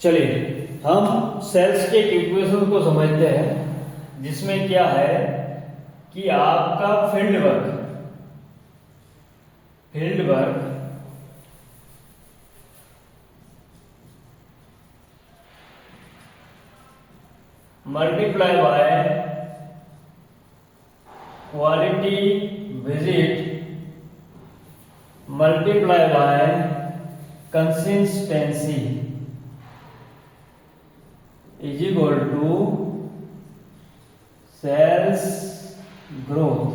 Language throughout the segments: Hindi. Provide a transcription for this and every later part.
चलिए हम सेल्स के इक्वेशन को समझते हैं, जिसमें क्या है कि आपका field work multiply by quality visit multiply by consistency is equal to sales growth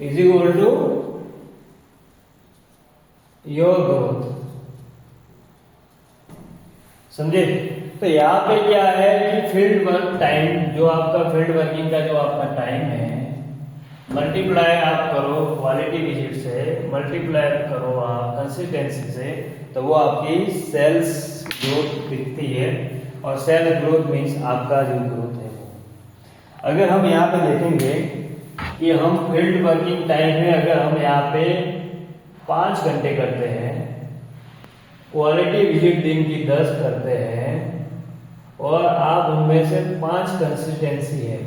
is equal to your growth. समझे? तो यहाँ पे क्या है कि फील्ड वर्क टाइम, जो आपका फील्ड वर्किंग का जो आपका टाइम है, मल्टीप्लाई आप करो क्वालिटी विजिट से, मल्टीप्लाई करो आप कंसिस्टेंसी से, तो वो आपकी सेल्स ग्रोथ दिखती है। और सेल्स ग्रोथ मीन्स आपका जो ग्रोथ है वो। अगर हम यहाँ पे देखेंगे कि हम फील्ड वर्किंग टाइम में अगर हम यहाँ पे 5 घंटे करते हैं, क्वालिटी विजिट दिन की 10 करते हैं, और आप उनमें से 5 कंसिस्टेंसी है,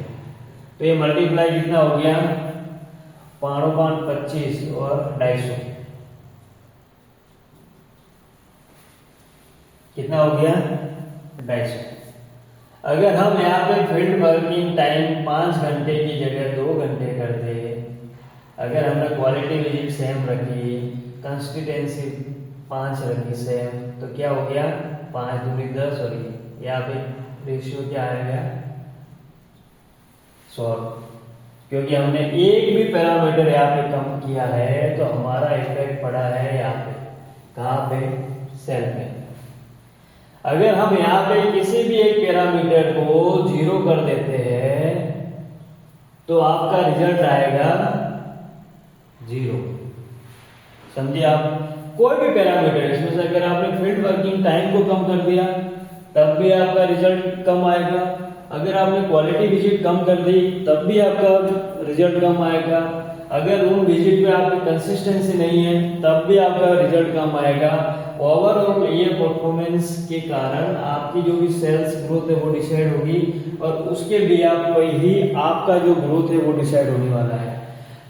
तो ये मल्टीप्लाई कितना हो गया? 5 5 25 और 250 कितना हो गया? 250। अगर हम यहाँ पे फील्ड वर्किंग टाइम 5 घंटे की जगह 2 घंटे कर दे, अगर हमने क्वालिटी विजिट सेम रखी, कंसिस्टेंसी 5 रखी सेम, तो क्या हो गया? 5 दूनी 10 हो गई। यहाँ पे रेशियो क्या आएगा? 100। क्योंकि हमने एक भी पैरामीटर यहाँ पे कम किया है, तो हमारा इफेक्ट पड़ा है यहाँ पे। कहाँ पे? सेल पे। अगर हम यहाँ पे किसी भी एक पैरामीटर को 0 कर देते हैं, तो आपका रिजल्ट आएगा 0। समझिए? आप कोई भी पैरामीटर, इसमें से अगर आपने फील्ड वर्किंग टाइम को कम कर दिया, तब भी आपका रिजल्ट कम आएगा। अगर आपने क्वालिटी विजिट कम कर दी, तब भी आपका रिजल्ट कम आएगा। अगर उन विजिट पे आपकी कंसिस्टेंसी नहीं है, तब भी आपका रिजल्ट कम आएगा। ओवरऑल ये परफॉर्मेंस के कारण आपकी जो भी सेल्स ग्रोथ है वो डिसाइड होगी, और उसके भी आप ही आपका जो ग्रोथ है वो डिसाइड होने वाला है।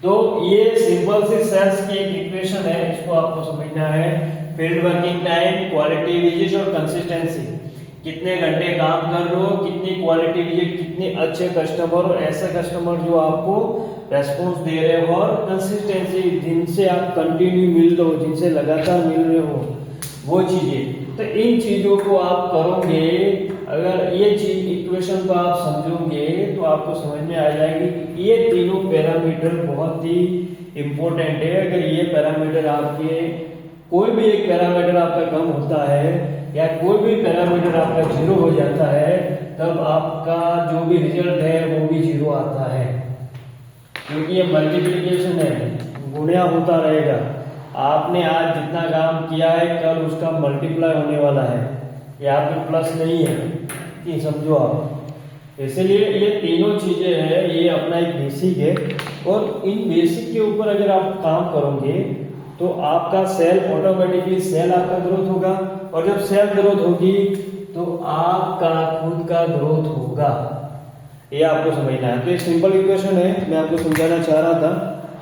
तो ये सिंपल सी सेल्स की एक इक्वेशन है, इसको आपको समझना है। Field working time, quality visit और कंसिस्टेंसी, कितने घंटे काम कर रहे हो, कितनी क्वालिटी विजिट, कितने अच्छे कस्टमर और ऐसे कस्टमर जो आपको रेस्पॉन्स दे रहे हो, और कंसिस्टेंसी जिनसे आप कंटिन्यू मिल रहे हो, जिनसे लगातार मिल रहे हो, वो चीजें। तो इन चीजों को आप करोगे, अगर ये चीज इक्वेशन को आप समझोगे, तो आपको समझ में आ जाएगी कि ये तीनों पैरामीटर बहुत ही इंपॉर्टेंट है। अगर ये पैरामीटर आपके, कोई भी एक पैरामीटर आपका कम होता है, या कोई भी पैरामीटर आपका 0 हो जाता है, तब आपका जो भी रिजल्ट है वो भी 0 आता है। क्योंकि ये मल्टीप्लिकेशन है, गुणा होता रहेगा। आपने आज जितना काम किया है, कल उसका मल्टीप्लाई होने वाला है, यहाँ पे प्लस नहीं है, ये समझो आप। इसलिए ये तीनों चीजें हैं, ये अपना एक बेसिक है, और इन बेसिक के ऊपर अगर आप काम करोगे, तो आपका सेल ऑटोमेटिकली सेल आपका ग्रोथ होगा, और जब सेल ग्रोथ होगी तो आपका खुद का ग्रोथ होगा। ये आपको समझना है। तो ये सिंपल इक्वेशन है, मैं आपको समझाना चाह रहा था,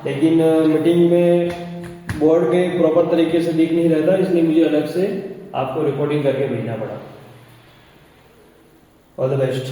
लेकिन मीटिंग में बोर्ड के प्रॉपर तरीके से दिख नहीं रहा था, इसलिए मुझे अलग से आपको रिकॉर्डिंग करके भेजना पड़ा। All the best.